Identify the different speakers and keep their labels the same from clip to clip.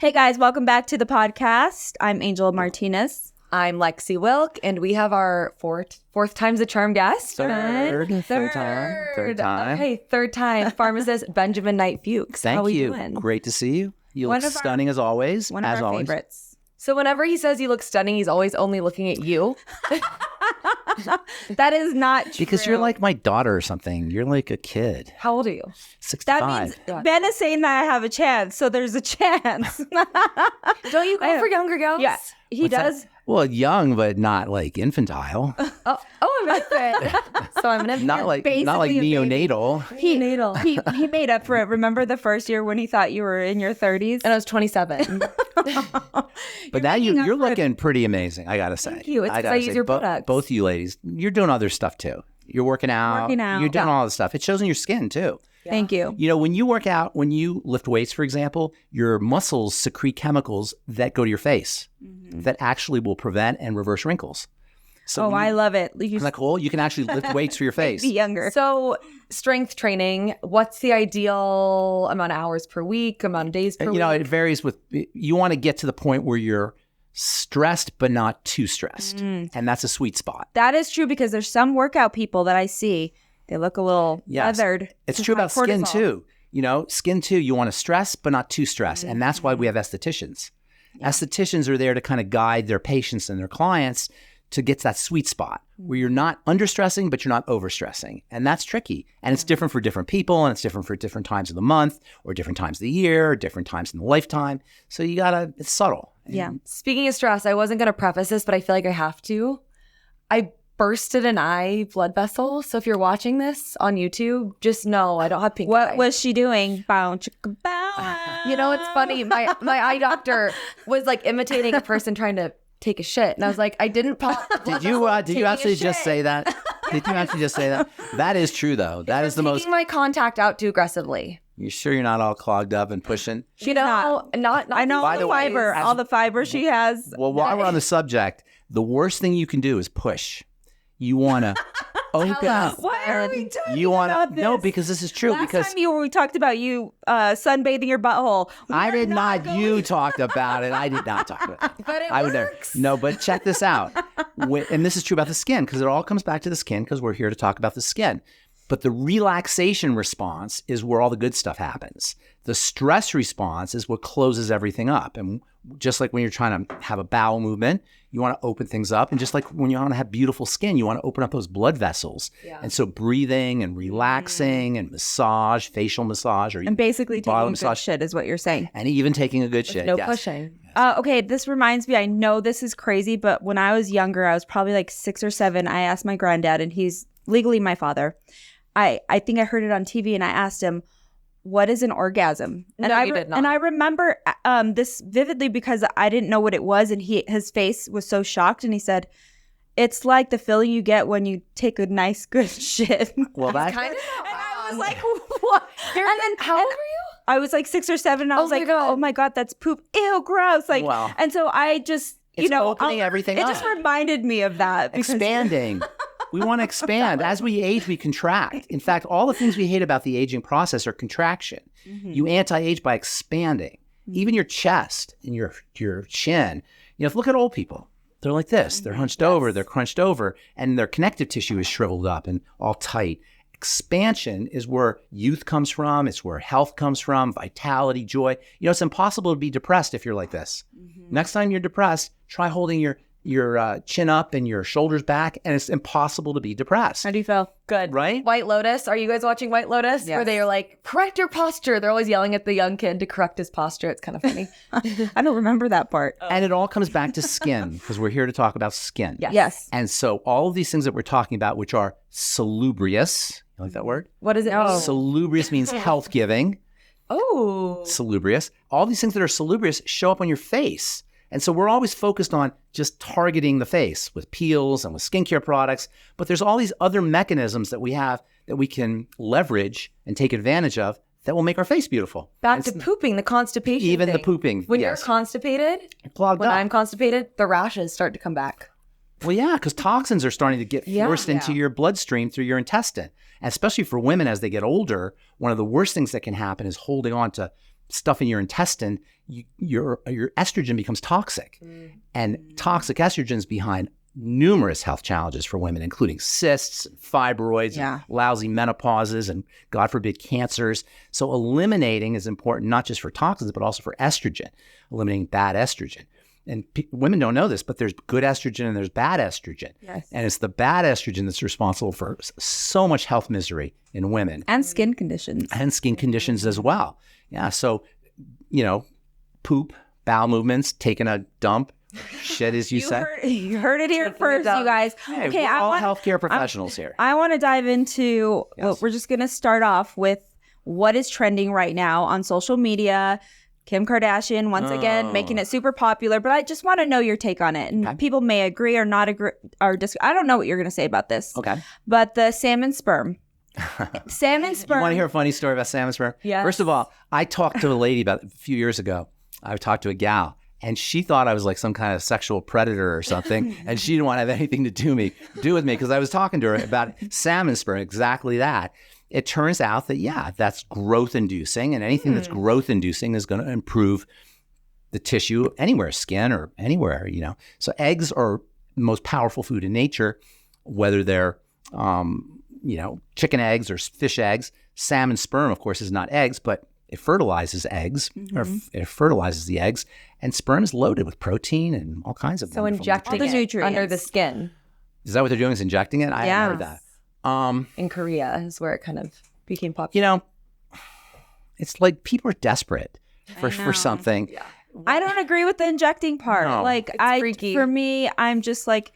Speaker 1: Hey guys, welcome back to the podcast. I'm Angel Martinez.
Speaker 2: I'm Lexi Wilk, and we have our fourth time's a charm guest.
Speaker 3: Third time.
Speaker 2: Okay, third time. Pharmacist Benjamin Knight Fuchs.
Speaker 3: Thank
Speaker 2: How
Speaker 3: you.
Speaker 2: We doing?
Speaker 3: Great to see you. You look stunning as always.
Speaker 1: One of our favorites.
Speaker 2: So whenever he says you look stunning, he's always only looking at you.
Speaker 1: That is not true.
Speaker 3: Because you're like my daughter or something. You're like a kid.
Speaker 2: How old are you?
Speaker 3: 65.
Speaker 1: That means Ben is saying that I have a chance, so there's a chance.
Speaker 2: Don't you go for younger girls?
Speaker 1: Yeah, he does.
Speaker 3: Well, young, but not like infantile.
Speaker 2: I'm infant. So I'm an infant.
Speaker 3: not like
Speaker 1: basically a baby.
Speaker 3: neonatal.
Speaker 1: He made up for it. Remember the first year when he thought you were in your 30s?
Speaker 2: And I was 27.
Speaker 3: But now you're looking pretty amazing, I gotta say.
Speaker 2: Thank you. It's because I use your products.
Speaker 3: Both you ladies, you're doing other stuff too. You're working out. You're doing all this stuff. It shows in your skin too.
Speaker 1: Yeah. Thank you.
Speaker 3: You know, when you work out, when you lift weights, for example, your muscles secrete chemicals that go to your face that actually will prevent and reverse wrinkles. So
Speaker 1: I love it.
Speaker 3: Isn't that cool? You can actually lift weights for your face.
Speaker 1: Be younger.
Speaker 2: So strength training, what's the ideal amount of hours per week, amount of days per week?
Speaker 3: You know, it varies with, you want to get to the point where you're stressed, but not too stressed. And that's a sweet spot.
Speaker 1: That is true because there's some workout people that I see. They look a little weathered.
Speaker 3: It's true about skin too. You know, skin too, you want to stress, but not too stress. And that's why we have estheticians. Yeah. Estheticians are there to kind of guide their patients and their clients to get to that sweet spot where you're not under stressing, but you're not over stressing. And that's tricky. And it's different for different people, and it's different for different times of the month, or different times of the year, or different times in the lifetime. So it's subtle.
Speaker 1: Yeah.
Speaker 2: Speaking of stress, I wasn't going to preface this, but I feel like I have to. I bursted an eye blood vessel. So if you're watching this on YouTube, just know I don't have pink eye.
Speaker 1: What was she doing? Bow, chicka, bow.
Speaker 2: You know, it's funny. My eye doctor was like imitating a person trying to take a shit. And I was like, I didn't pop.
Speaker 3: Did you actually just say that? Did you actually just say that? That is true, though. That is the most.
Speaker 2: Taking my contact out too aggressively.
Speaker 3: You sure you're not all clogged up and pushing?
Speaker 2: You know, not
Speaker 1: I know all the fiber, all the fiber she has.
Speaker 3: Well, while we're on the subject, the worst thing you can do is push. You want to open up.
Speaker 1: Why are we talking about this?
Speaker 3: No, because this is true.
Speaker 1: Last time we talked about you sunbathing your butthole.
Speaker 3: I did not. You talked about it. I did not talk about it.
Speaker 2: But it works.
Speaker 3: No, but check this out. And this is true about the skin because it all comes back to the skin because we're here to talk about the skin. But the relaxation response is where all the good stuff happens. The stress response is what closes everything up. And just like when you're trying to have a bowel movement, you want to open things up. And just like when you want to have beautiful skin, you want to open up those blood vessels. Yeah. And so breathing and relaxing and massage, facial massage, and
Speaker 1: basically taking a good shit is what you're saying.
Speaker 3: And even taking a good shit.
Speaker 2: No pushing.
Speaker 1: Okay, this reminds me, I know this is crazy, but when I was younger, I was probably like 6 or 7. I asked my granddad, and he's legally my father. I think I heard it on TV, and I asked him, what is an orgasm? And
Speaker 2: no, you did not.
Speaker 1: And I remember this vividly because I didn't know what it was, and his face was so shocked, and he said, it's like the feeling you get when you take a nice, good shit.
Speaker 3: Well, that's
Speaker 2: kind of.
Speaker 1: And I was like, what?
Speaker 2: And then how old were you?
Speaker 1: I was like 6 or 7, and I was like,
Speaker 2: God.
Speaker 1: oh my God, that's poop. Ew, gross. Like,
Speaker 3: wow.
Speaker 1: And so I just,
Speaker 3: it's opening everything up.
Speaker 1: It just reminded me of that.
Speaker 3: Expanding. We want to expand. As we age, we contract. In fact, all the things we hate about the aging process are contraction. Mm-hmm. You anti-age by expanding. Mm-hmm. Even your chest and your chin. You know, look at old people. They're like this. They're hunched over. They're crunched over. And their connective tissue is shriveled up and all tight. Expansion is where youth comes from. It's where health comes from, vitality, joy. You know, it's impossible to be depressed if you're like this. Mm-hmm. Next time you're depressed, try holding your chin up and your shoulders back, and it's impossible to be depressed.
Speaker 1: How do you feel?
Speaker 2: Good.
Speaker 3: Right?
Speaker 2: White Lotus. Are you guys watching White Lotus?
Speaker 1: Yes.
Speaker 2: Where they are like, correct your posture. They're always yelling at the young kid to correct his posture. It's kind of funny.
Speaker 1: I don't remember that part.
Speaker 3: And it all comes back to skin because we're here to talk about skin.
Speaker 1: Yes.
Speaker 3: And so all of these things that we're talking about, which are salubrious, you like that word?
Speaker 2: What does it mean?
Speaker 3: Salubrious means health-giving.
Speaker 2: Oh.
Speaker 3: Salubrious. All these things that are salubrious show up on your face. And so we're always focused on just targeting the face with peels and with skincare products. But there's all these other mechanisms that we have that we can leverage and take advantage of that will make our face beautiful.
Speaker 2: Back to pooping, the constipation
Speaker 3: Even
Speaker 2: thing.
Speaker 3: the pooping.
Speaker 2: When you're constipated,
Speaker 3: clogged
Speaker 2: when
Speaker 3: up.
Speaker 2: I'm constipated, the rashes start to come back.
Speaker 3: Well, yeah, because toxins are starting to get forced into your bloodstream through your intestine. And especially for women as they get older, one of the worst things that can happen is holding on to stuff in your intestine, your estrogen becomes toxic. And toxic estrogens behind numerous health challenges for women, including cysts, fibroids, and lousy menopauses, and God forbid, cancers. So eliminating is important, not just for toxins, but also for estrogen, eliminating bad estrogen. And women don't know this, but there's good estrogen and there's bad estrogen.
Speaker 1: Yes.
Speaker 3: And it's the bad estrogen that's responsible for so much health misery in women.
Speaker 1: And skin conditions.
Speaker 3: And skin conditions as well. Yeah. So, poop, bowel movements, taking a dump, shit, as you said.
Speaker 1: You heard it here first, you guys.
Speaker 3: Hey, we're all healthcare professionals here.
Speaker 1: I want to dive into, well, we're just going to start off with what is trending right now on social media. Kim Kardashian, once again, making it super popular, but I just want to know your take on it. And people may agree or not agree, or I don't know what you're going to say about this.
Speaker 3: Okay.
Speaker 1: But the salmon sperm. Salmon sperm.
Speaker 3: You want to hear a funny story about salmon sperm?
Speaker 1: Yeah.
Speaker 3: First of all, I talked to a lady about a few years ago. I talked to a gal, and she thought I was like some kind of sexual predator or something, and she didn't want to have anything to do with me because I was talking to her about salmon sperm, exactly that. It turns out that, that's growth inducing, and anything that's growth inducing is going to improve the tissue anywhere, skin or anywhere, So eggs are the most powerful food in nature, whether they're, chicken eggs or fish eggs. Salmon sperm, of course, is not eggs, but it fertilizes eggs, or it fertilizes the eggs, and sperm is loaded with protein and all kinds of
Speaker 2: So injecting it under the skin.
Speaker 3: Is that what they're doing, is injecting it? I haven't heard that.
Speaker 2: In Korea is where it kind of became popular.
Speaker 3: It's like people are desperate for something.
Speaker 2: Yeah.
Speaker 1: I don't agree with the injecting part.
Speaker 3: No.
Speaker 1: It's
Speaker 2: freaky.
Speaker 1: For me, I'm just like,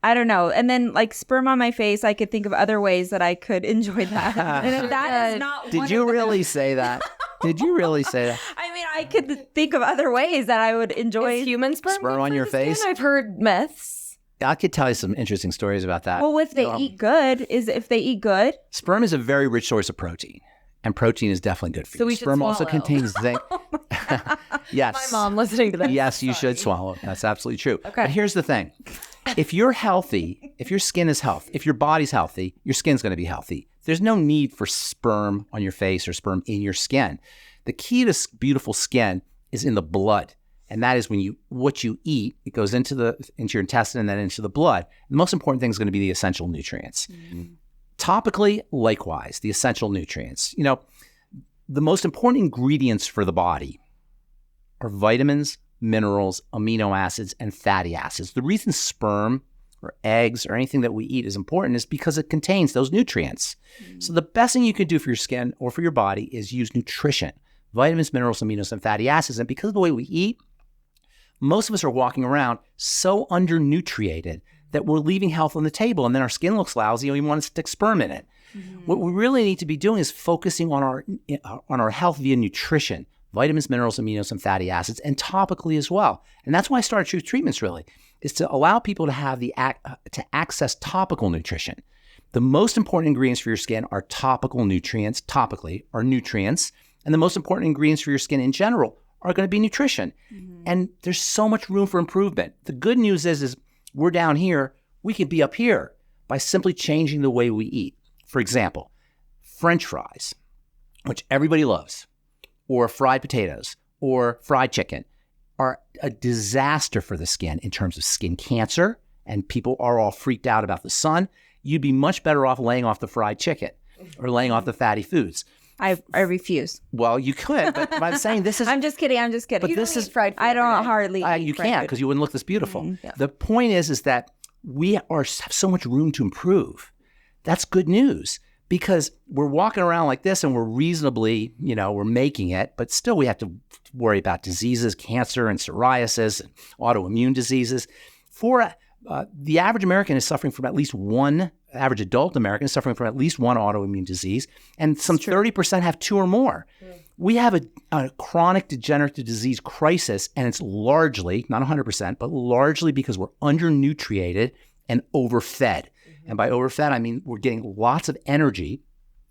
Speaker 1: I don't know. And then sperm on my face, I could think of other ways that I could enjoy that. And if that is not
Speaker 3: Did you really say that? Did you really say that?
Speaker 1: I mean, I could think of other ways that I would enjoy.
Speaker 2: Is human sperm
Speaker 3: Sperm
Speaker 2: good
Speaker 3: on
Speaker 2: for
Speaker 3: your
Speaker 2: the skin?
Speaker 3: face?
Speaker 2: I've heard myths.
Speaker 3: I could tell you some interesting stories about that.
Speaker 1: Well, if they eat good,
Speaker 3: Sperm is a very rich source of protein, and protein is definitely good for
Speaker 2: So
Speaker 3: you.
Speaker 2: we should
Speaker 3: Sperm also
Speaker 2: swallow.
Speaker 3: contains zinc. Yes.
Speaker 2: My mom listening to this.
Speaker 3: Yes, you should swallow. That's absolutely true.
Speaker 2: Okay.
Speaker 3: But here's the thing. If you're healthy, if your skin is healthy, if your body's healthy, your skin's going to be healthy. There's no need for sperm on your face or sperm in your skin. The key to beautiful skin is in the blood. And that is what you eat, it goes into your intestine and then into the blood. The most important thing is going to be the essential nutrients. Mm-hmm. Topically, likewise, the essential nutrients. The most important ingredients for the body are vitamins, minerals, amino acids, and fatty acids. The reason sperm or eggs or anything that we eat is important is because it contains those nutrients. Mm-hmm. So the best thing you can do for your skin or for your body is use nutrition, vitamins, minerals, aminos, and fatty acids. And because of the way we eat, most of us are walking around so undernutriated that we're leaving health on the table, and then our skin looks lousy and we want to stick sperm in it. Mm-hmm. What we really need to be doing is focusing on our health via nutrition, vitamins, minerals, aminos, and fatty acids, and topically as well. And that's why I started Truth Treatments, really, is to allow people to have to access topical nutrition. The most important ingredients for your skin are topical nutrients, topically, are nutrients, and the most important ingredients for your skin in general are going to be nutrition. Mm-hmm. And there's so much room for improvement. The good news is we're down here, we can be up here by simply changing the way we eat. For example, French fries, which everybody loves, or fried potatoes, or fried chicken, are a disaster for the skin in terms of skin cancer, and people are all freaked out about the sun. You'd be much better off laying off the fried chicken or laying off the fatty foods.
Speaker 1: I refuse.
Speaker 3: Well, you could, but I'm saying this is...
Speaker 1: I'm just kidding.
Speaker 3: But this is
Speaker 2: fried food.
Speaker 1: I don't hardly eat
Speaker 3: you
Speaker 1: fried
Speaker 3: can't
Speaker 1: food.
Speaker 3: because you wouldn't look this beautiful.
Speaker 1: Mm-hmm. Yeah.
Speaker 3: The point is that we have so much room to improve. That's good news because we're walking around like this and we're reasonably, we're making it, but still we have to worry about diseases, cancer and psoriasis and autoimmune diseases. For the average American is suffering from at least one, average adult American is suffering from at least one autoimmune disease, and some 30% have two or more. Mm. We have a chronic degenerative disease crisis, and it's largely, not 100%, but largely because we're undernutriated and overfed. Mm-hmm. And by overfed, I mean we're getting lots of energy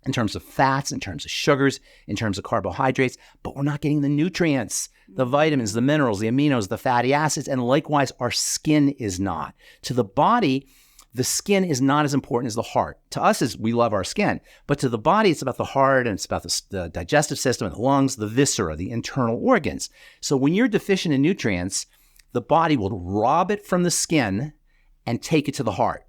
Speaker 3: in terms of fats, in terms of sugars, in terms of carbohydrates, but we're not getting the nutrients, the vitamins, the minerals, the aminos, the fatty acids, and likewise, our skin is not. To the body, The skin is not as important as the heart. To us, we love our skin, but to the body, it's about the heart and it's about the digestive system and the lungs, the viscera, the internal organs. So when you're deficient in nutrients, the body will rob it from the skin and take it to the heart.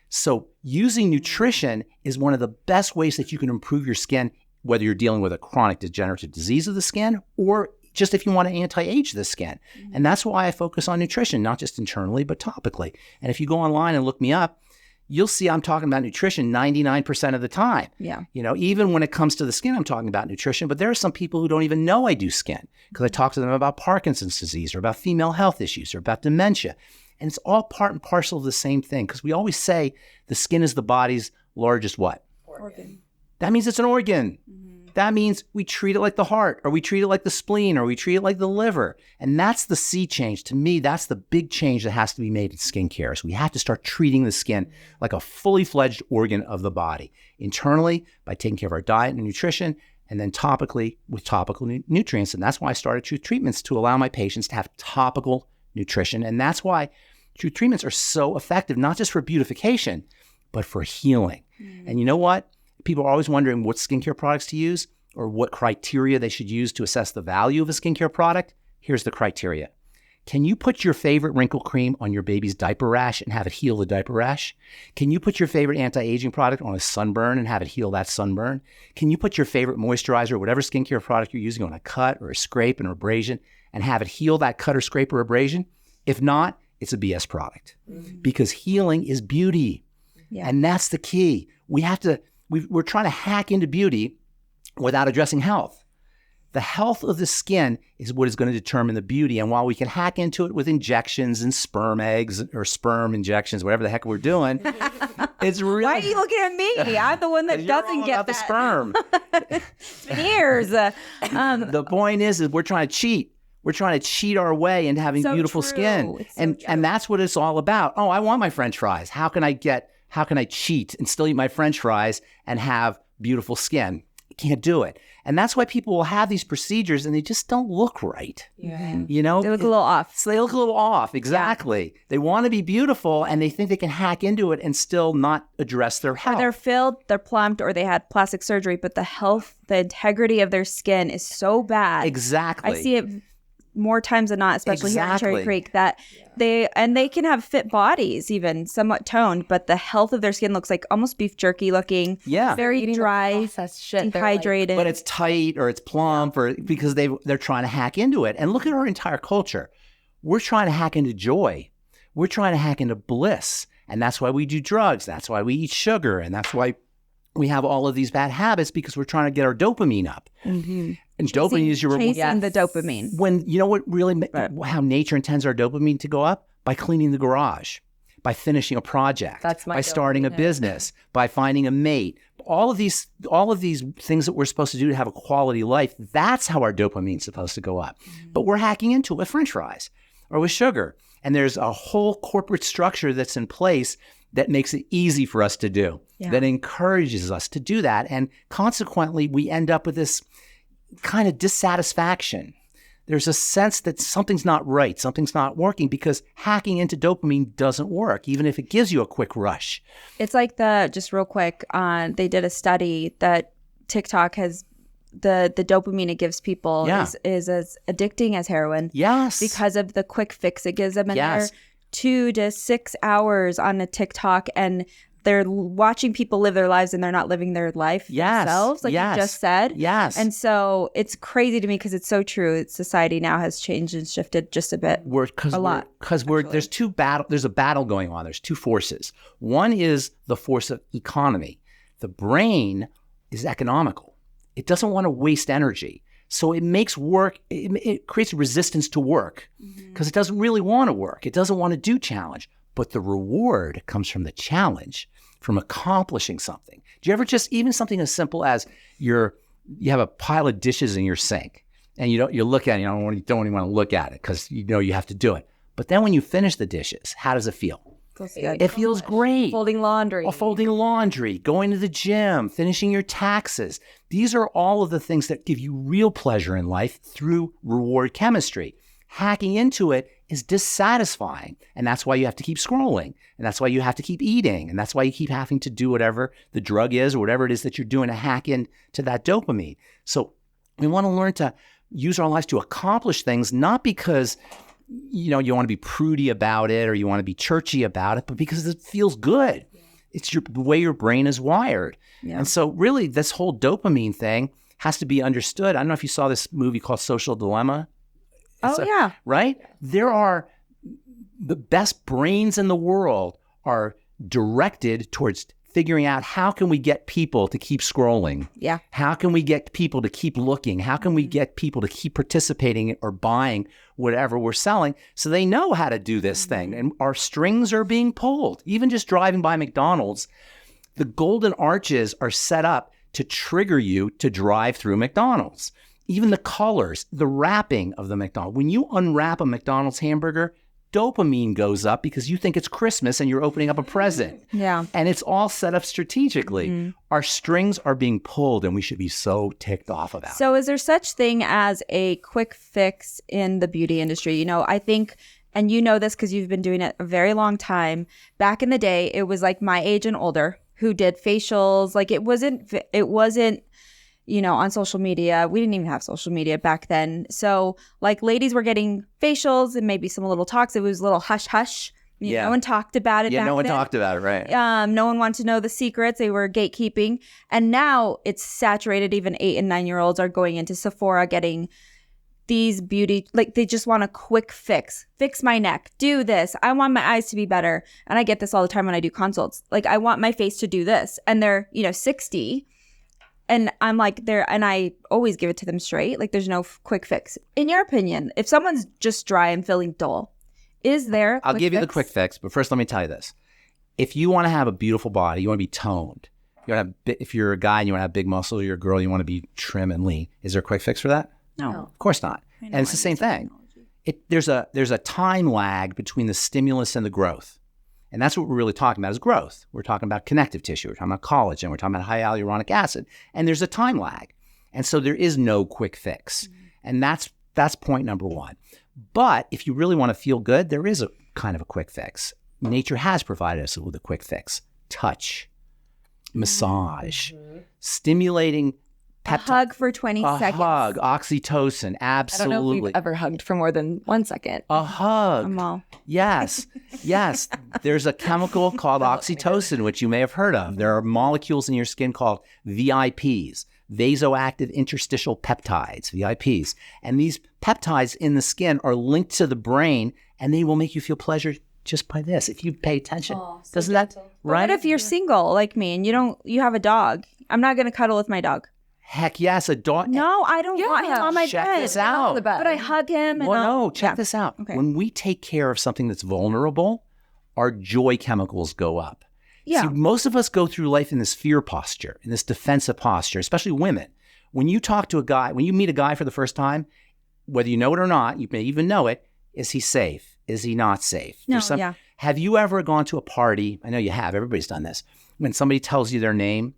Speaker 3: So using nutrition is one of the best ways that you can improve your skin, whether you're dealing with a chronic degenerative disease of the skin or just if you want to anti-age the skin. And that's why I focus on nutrition, not just internally, but topically. And if you go online and look me up, you'll see I'm talking about nutrition 99% of the time.
Speaker 1: Yeah.
Speaker 3: Even when it comes to the skin, I'm talking about nutrition, but there are some people who don't even know I do skin because I talk to them about Parkinson's disease or about female health issues or about dementia. And it's all part and parcel of the same thing because we always say the skin is the body's largest what?
Speaker 1: Organ.
Speaker 3: That means it's an organ. That means we treat it like the heart, or we treat it like the spleen, or we treat it like the liver. And that's the sea change. To me, that's the big change that has to be made in skincare. So we have to start treating the skin like a fully fledged organ of the body. Internally, by taking care of our diet and nutrition, and then topically with topical nutrients. And that's why I started Truth Treatments, to allow my patients to have topical nutrition. And that's why Truth Treatments are so effective, not just for beautification, but for healing. And you know what? People are always wondering what skincare products to use or what criteria they should use to assess the value of a skincare product. Here's the criteria. Can you put your favorite wrinkle cream on your baby's diaper rash and have it heal the diaper rash? Can you put your favorite anti-aging product on a sunburn and have it heal that sunburn? Can you put your favorite moisturizer or whatever skincare product you're using on a cut or a scrape and abrasion and have it heal that cut or scrape or abrasion? If not, it's a BS product because healing is beauty.
Speaker 1: Yeah.
Speaker 3: And that's the key. We're trying to hack into beauty without addressing health. The health of the skin is what is going to determine the beauty. And while we can hack into it with injections and sperm eggs or sperm injections, whatever the heck we're doing, it's really...
Speaker 1: Why are you looking at me? I'm the one that doesn't get
Speaker 3: the sperm.
Speaker 1: It's been years.
Speaker 3: The point is we're trying to cheat. We're trying to cheat our way into having beautiful skin. And that's what it's all about. Oh, I want my French fries. How can I cheat and still eat my French fries and have beautiful skin? You can't do it. And that's why people will have these procedures and they just don't look right.
Speaker 2: Yeah.
Speaker 1: They look a little off.
Speaker 3: So they look a little off. Exactly. Yeah. They want to be beautiful and they think they can hack into it and still not address their health.
Speaker 1: Or they're filled, they're plumped, or they had plastic surgery, but the integrity of their skin is so bad.
Speaker 3: Exactly.
Speaker 1: I see it more times than not, especially here in Cherry Creek, that they can have fit bodies, even somewhat toned, but the health of their skin looks like almost beef jerky looking.
Speaker 3: Yeah.
Speaker 1: Very dry,
Speaker 2: shit,
Speaker 1: dehydrated.
Speaker 3: But it's tight or it's plump or because they're trying to hack into it. And look at our entire culture. We're trying to hack into joy. We're trying to hack into bliss. And that's why we do drugs. That's why we eat sugar. And that's why we have all of these bad habits, because we're trying to get our dopamine up.
Speaker 1: Mm-hmm.
Speaker 3: And dopamine is your
Speaker 1: chasing the dopamine.
Speaker 3: When you know what really how nature intends our dopamine to go up? By cleaning the garage, by finishing a project, by starting a business, by finding a mate. All of these things that we're supposed to do to have a quality life, that's how our dopamine's supposed to go up. But we're hacking into it with French fries or with sugar. And there's a whole corporate structure that's in place that makes it easy for us to do, that encourages us to do that. And consequently, we end up with this kind of dissatisfaction. There's a sense that something's not right, something's not working, because hacking into dopamine doesn't work, even if it gives you a quick rush.
Speaker 1: It's like just real quick, they did a study that TikTok has the dopamine it gives people is as addicting as heroin.
Speaker 3: Yes.
Speaker 1: Because of the quick fix it gives them. And they're 2 to 6 hours on a TikTok and they're watching people live their lives and they're not living their life themselves, like you just said.
Speaker 3: Yes.
Speaker 1: And so it's crazy to me because it's so true. Society now has changed and shifted just a bit.
Speaker 3: There's a battle going on. There's two forces. One is the force of economy. The brain is economical. It doesn't want to waste energy. So it makes work, it creates resistance to work because it doesn't really want to work. It doesn't want to do challenge. But the reward comes from the challenge, from accomplishing something. Do you ever even something as simple as you have a pile of dishes in your sink and you look at it, you don't even want to look at it because you know you have to do it. But then when you finish the dishes, how does it feel? It feels great.
Speaker 2: Folding laundry,
Speaker 3: going to the gym, finishing your taxes. These are all of the things that give you real pleasure in life through reward chemistry. Hacking into it is dissatisfying. And that's why you have to keep scrolling. And that's why you have to keep eating. And that's why you keep having to do whatever the drug is or whatever it is that you're doing to hack into that dopamine. So we want to learn to use our lives to accomplish things, not because you want to be prudy about it or you want to be churchy about it, but because it feels good. It's the way your brain is wired. Yeah. And so really this whole dopamine thing has to be understood. I don't know if you saw this movie called Social Dilemma.
Speaker 1: Yeah.
Speaker 3: Right? There are the best brains in the world are directed towards figuring out how can we get people to keep scrolling?
Speaker 1: Yeah.
Speaker 3: How can we get people to keep looking? How can we get people to keep participating or buying whatever we're selling so they know how to do this thing? And our strings are being pulled. Even just driving by McDonald's, the golden arches are set up to trigger you to drive through McDonald's. Even the colors, the wrapping of the McDonald's. When you unwrap a McDonald's hamburger, dopamine goes up because you think it's Christmas and you're opening up a present.
Speaker 1: Yeah.
Speaker 3: And it's all set up strategically. Mm-hmm. Our strings are being pulled and we should be so ticked off about it.
Speaker 1: So is there such thing as a quick fix in the beauty industry? I think, and you know this because you've been doing it a very long time. Back in the day, it was like my age and older who did facials. Like it wasn't on social media. We didn't even have social media back then. So like ladies were getting facials and maybe some little talks. It was a little hush hush. No one talked about it.
Speaker 3: Yeah,
Speaker 1: back
Speaker 3: no one
Speaker 1: then.
Speaker 3: talked about it, right?
Speaker 1: No one wanted to know the secrets. They were gatekeeping. And now it's saturated. Even 8 and 9-year-olds are going into Sephora getting these beauty, like they just want a quick fix. Fix my neck. Do this. I want my eyes to be better. And I get this all the time when I do consults. Like I want my face to do this. And they're, 60. And I'm like, and I always give it to them straight. Like, there's no quick fix. In your opinion, if someone's just dry and feeling dull, is there?
Speaker 3: I'll give you the quick fix, but first let me tell you this: if you want to have a beautiful body, you want to be toned. If you're a guy and you want to have big muscles, or you're a girl, you want to be trim and lean. Is there a quick fix for that?
Speaker 1: No,
Speaker 3: of course not. And it's the same thing. There's a time lag between the stimulus and the growth. And that's what we're really talking about is growth. We're talking about connective tissue. We're talking about collagen. We're talking about high hyaluronic acid. And there's a time lag. And so there is no quick fix. And that's point number one. But if you really want to feel good, there is a kind of a quick fix. Nature has provided us with a quick fix. Touch, massage, stimulating
Speaker 1: a hug for 20 seconds.
Speaker 3: A hug, oxytocin, absolutely.
Speaker 2: I don't know if we've ever hugged for more than 1 second.
Speaker 3: A hug.
Speaker 1: Amal.
Speaker 3: Yes. There's a chemical called oxytocin, which you may have heard of. There are molecules in your skin called VIPs, vasoactive interstitial peptides, VIPs. And these peptides in the skin are linked to the brain, and they will make you feel pleasure just by this. If you pay attention, doesn't that, right?
Speaker 1: What if you're single like me and you have a dog? I'm not going to cuddle with my dog.
Speaker 3: Heck yes, a dog.
Speaker 1: No, I don't want him on my bed.
Speaker 3: Check this out.
Speaker 1: But I hug him. And
Speaker 3: check this out.
Speaker 1: Okay.
Speaker 3: When we take care of something that's vulnerable, our joy chemicals go up.
Speaker 1: Yeah.
Speaker 3: See, most of us go through life in this fear posture, in this defensive posture, especially women. When you talk to a guy, when you meet a guy for the first time, whether you know it or not, you may even know it, is he safe? Is he not safe?
Speaker 1: No,
Speaker 3: Have you ever gone to a party? I know you have. Everybody's done this. When somebody tells you their name,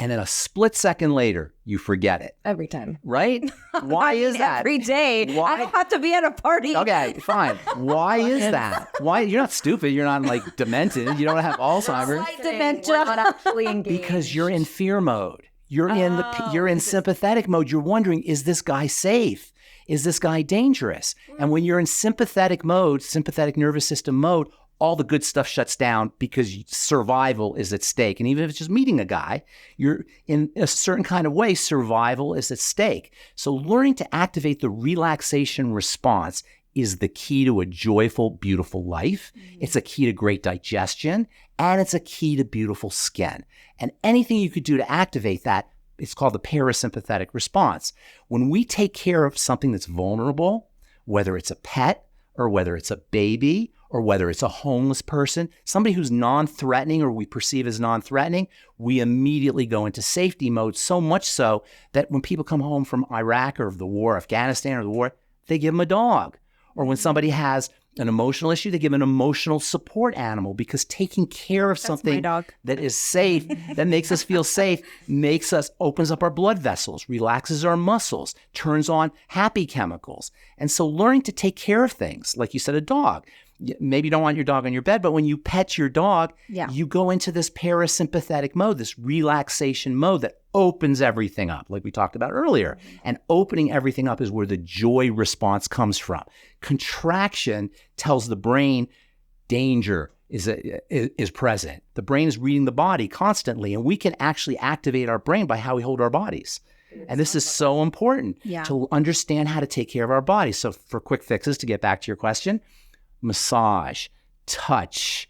Speaker 3: and then a split second later, you forget it.
Speaker 2: Every time.
Speaker 3: Right? Why is that?
Speaker 1: Every day. Why? I don't have to be at a party.
Speaker 3: Okay, fine. Why is that? Why? You're not stupid. You're not like demented. You don't have Alzheimer's.
Speaker 1: Dementia.
Speaker 2: We're not actually engaged.
Speaker 3: Because you're in fear mode. You're in sympathetic mode. You're wondering, is this guy safe? Is this guy dangerous? And when you're in sympathetic mode, sympathetic nervous system mode, all the good stuff shuts down because survival is at stake. And even if it's just meeting a guy, you're in a certain kind of way, survival is at stake. So learning to activate the relaxation response is the key to a joyful, beautiful life. It's a key to great digestion, and it's a key to beautiful skin. And anything you could do to activate that, it's called the parasympathetic response. When we take care of something that's vulnerable, whether it's a pet or whether it's a baby or whether it's a homeless person, somebody who's non-threatening or we perceive as non-threatening, we immediately go into safety mode, so much so that when people come home from Iraq or the war, Afghanistan or the war, they give them a dog. Or when somebody has an emotional issue, they give an emotional support animal, because taking care of something that is safe, that makes us feel safe, opens up our blood vessels, relaxes our muscles, turns on happy chemicals. And so learning to take care of things, like you said, a dog. Maybe you don't want your dog on your bed, but when you pet your dog, you go into this parasympathetic mode, this relaxation mode that opens everything up, like we talked about earlier. And opening everything up is where the joy response comes from. Contraction tells the brain danger is present. The brain is reading the body constantly, and we can actually activate our brain by how we hold our bodies. And this is so important to understand how to take care of our bodies. So for quick fixes, to get back to your question, massage, touch,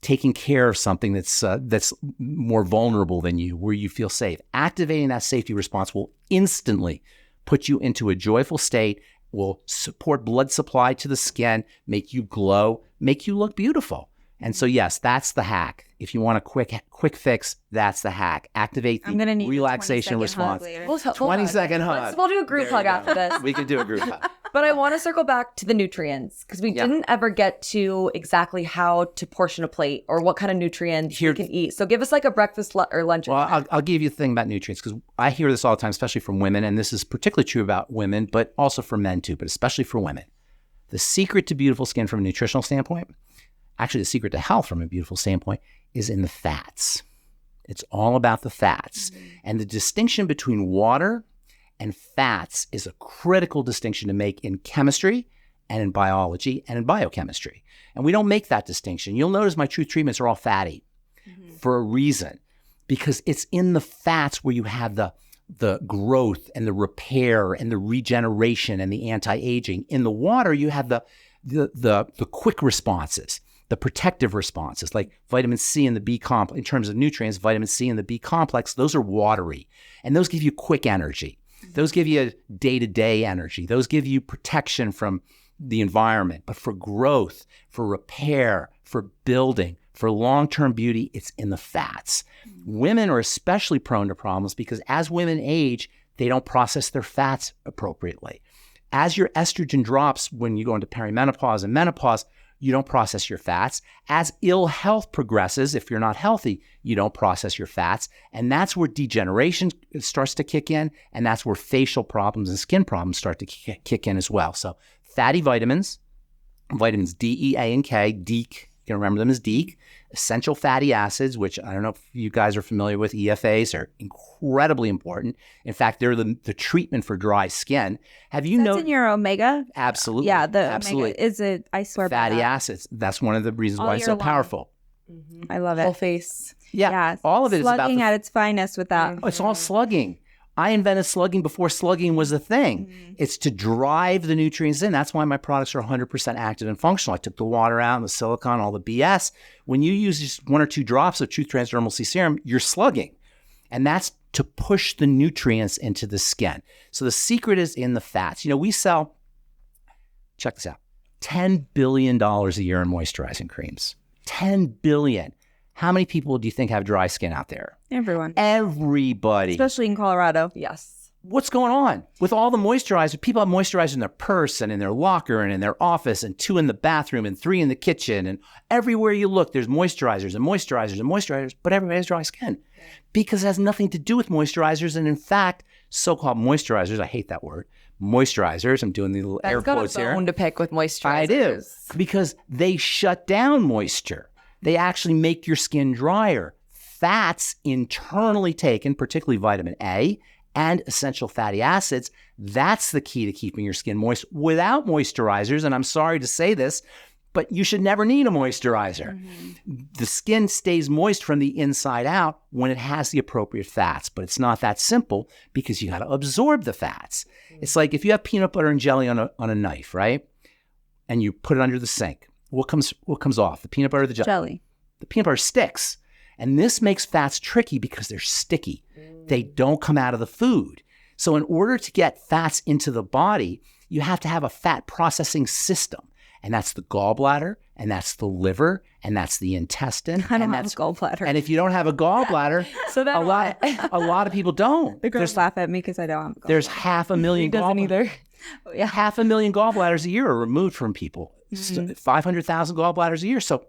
Speaker 3: taking care of something that's more vulnerable than you, where you feel safe. Activating that safety response will instantly put you into a joyful state, will support blood supply to the skin, make you glow, make you look beautiful. And so, yes, that's the hack. If you want a quick fix, that's the hack. Activate the relaxation response. 20-second hug.
Speaker 2: We'll do a group hug after this.
Speaker 3: We can do a group hug.
Speaker 2: But I want to circle back to the nutrients, because we didn't ever get to exactly how to portion a plate or what kind of nutrients you can eat. So give us like a breakfast or lunch.
Speaker 3: Well, I'll give you the thing about nutrients, because I hear this all the time, especially from women, and this is particularly true about women, but also for men too, but especially for women. The secret to beautiful skin from a nutritional standpoint, actually the secret to health from a beautiful standpoint, is in the fats. It's all about the fats. And the distinction between water and fats is a critical distinction to make in chemistry and in biology and in biochemistry. And we don't make that distinction. You'll notice my Truth treatments are all fatty for a reason, because it's in the fats where you have the growth and the repair and the regeneration and the anti-aging. In the water, you have the quick responses, the protective responses, like vitamin C and the B complex. In terms of nutrients, vitamin C and the B complex, those are watery, and those give you quick energy. Those give you day-to-day energy. Those give you protection from the environment. But for growth, for repair, for building, for long-term beauty, it's in the fats. Women are especially prone to problems because as women age, they don't process their fats appropriately. As your estrogen drops when you go into perimenopause and menopause, you don't process your fats. As ill health progresses, if you're not healthy, you don't process your fats. And that's where degeneration starts to kick in. And that's where facial problems and skin problems start to kick in as well. So fatty vitamins D, E, A, and K, DEEK, you can remember them as DEEK. Essential fatty acids, which I don't know if you guys are familiar with, EFAs are incredibly important. In fact, they're the treatment for dry skin. Have you
Speaker 1: That's in your omega?
Speaker 3: Absolutely.
Speaker 1: Yeah, the
Speaker 3: absolutely.
Speaker 1: omega is it, I swear
Speaker 3: fatty
Speaker 1: by that.
Speaker 3: acids. That's one of the reasons
Speaker 1: All
Speaker 3: why it's
Speaker 1: year
Speaker 3: so powerful.
Speaker 1: I love it.
Speaker 2: Whole face.
Speaker 3: Yeah. All of it is about
Speaker 1: slugging at its finest with that.
Speaker 3: It's all slugging. I invented slugging before slugging was a thing. It's to drive the nutrients in. That's why my products are 100% active and functional. I took the water out and the silicone, all the BS. When you use just 1 or 2 drops of Truth Transdermal C Serum, you're slugging. And that's to push the nutrients into the skin. So the secret is in the fats. You know, we sell, check this out, $10 billion a year in moisturizing creams. $10 billion. How many people do you think have dry skin out there?
Speaker 1: Everyone.
Speaker 3: Everybody.
Speaker 1: Especially in Colorado.
Speaker 2: Yes.
Speaker 3: What's going on with all the moisturizer? People have moisturizer in their purse and in their locker and in their office and 2 in the bathroom and 3 in the kitchen. And everywhere you look, there's moisturizers and moisturizers and moisturizers, but everybody has dry skin because it has nothing to do with moisturizers. And in fact, so-called moisturizers, I hate that word, moisturizers, I'm doing the little air quotes here.
Speaker 2: That's got a bone to pick with moisturizers.
Speaker 3: I do, because they shut down moisture. They actually make your skin drier. Fats internally taken, particularly vitamin A and essential fatty acids, that's the key to keeping your skin moist. Without moisturizers, and I'm sorry to say this, but you should never need a moisturizer. The skin stays moist from the inside out when it has the appropriate fats, but it's not that simple because you got to absorb the fats. It's like if you have peanut butter and jelly on a knife, right? And you put it under the sink. What comes off? The peanut butter or the jelly? The peanut butter sticks. And this makes fats tricky because they're sticky. They don't come out of the food. So in order to get fats into the body, you have to have a fat processing system. And that's the gallbladder, and that's the liver, and that's the intestine.
Speaker 1: I don't have a gallbladder.
Speaker 3: And if you don't have a gallbladder,
Speaker 1: so that
Speaker 3: a lot of people don't.
Speaker 1: The girls laugh at me because I don't have a gallbladder.
Speaker 3: There's 500,000
Speaker 2: doesn't either.
Speaker 3: Yeah, 500,000 gallbladders a year are removed from people. 500,000 gallbladders a year. So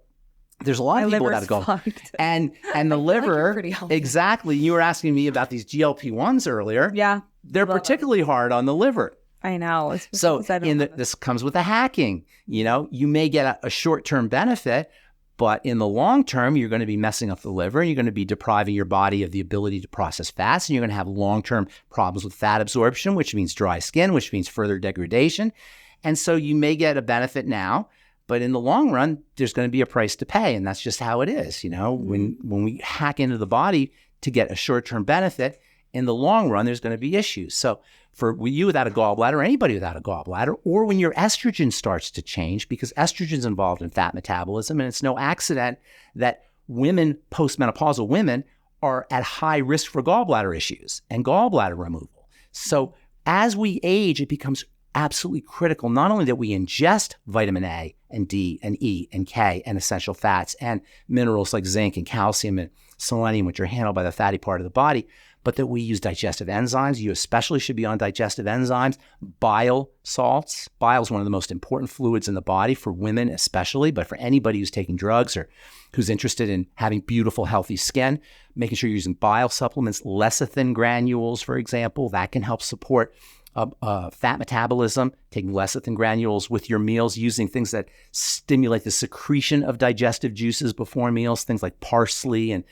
Speaker 3: there's a lot of people without a gallbladder. And the liver,
Speaker 2: pretty healthy.
Speaker 3: exactly. You were asking me about these GLP-1s earlier.
Speaker 1: Yeah.
Speaker 3: They're particularly hard on the liver.
Speaker 1: I know.
Speaker 3: So this comes with the hacking. You may get a short-term benefit, but in the long term, you're going to be messing up the liver. You're going to be depriving your body of the ability to process fats, and you're going to have long-term problems with fat absorption, which means dry skin, which means further degradation. And so you may get a benefit now, but in the long run, there's going to be a price to pay, and that's just how it is. When we hack into the body to get a short-term benefit, in the long run, there's going to be issues. So for you without a gallbladder, or anybody without a gallbladder, or when your estrogen starts to change, because estrogen is involved in fat metabolism, and it's no accident that women, postmenopausal women, are at high risk for gallbladder issues and gallbladder removal. So as we age, it becomes absolutely critical not only that we ingest vitamin A and D and E and K and essential fats and minerals like zinc and calcium and selenium, which are handled by the fatty part of the body, but that we use digestive enzymes. You especially should be on digestive enzymes. Bile salts. Bile is one of the most important fluids in the body for women especially, but for anybody who's taking drugs or who's interested in having beautiful, healthy skin, making sure you're using bile supplements, lecithin granules, for example, that can help support fat metabolism, taking lecithin granules with your meals, using things that stimulate the secretion of digestive juices before meals, things like parsley and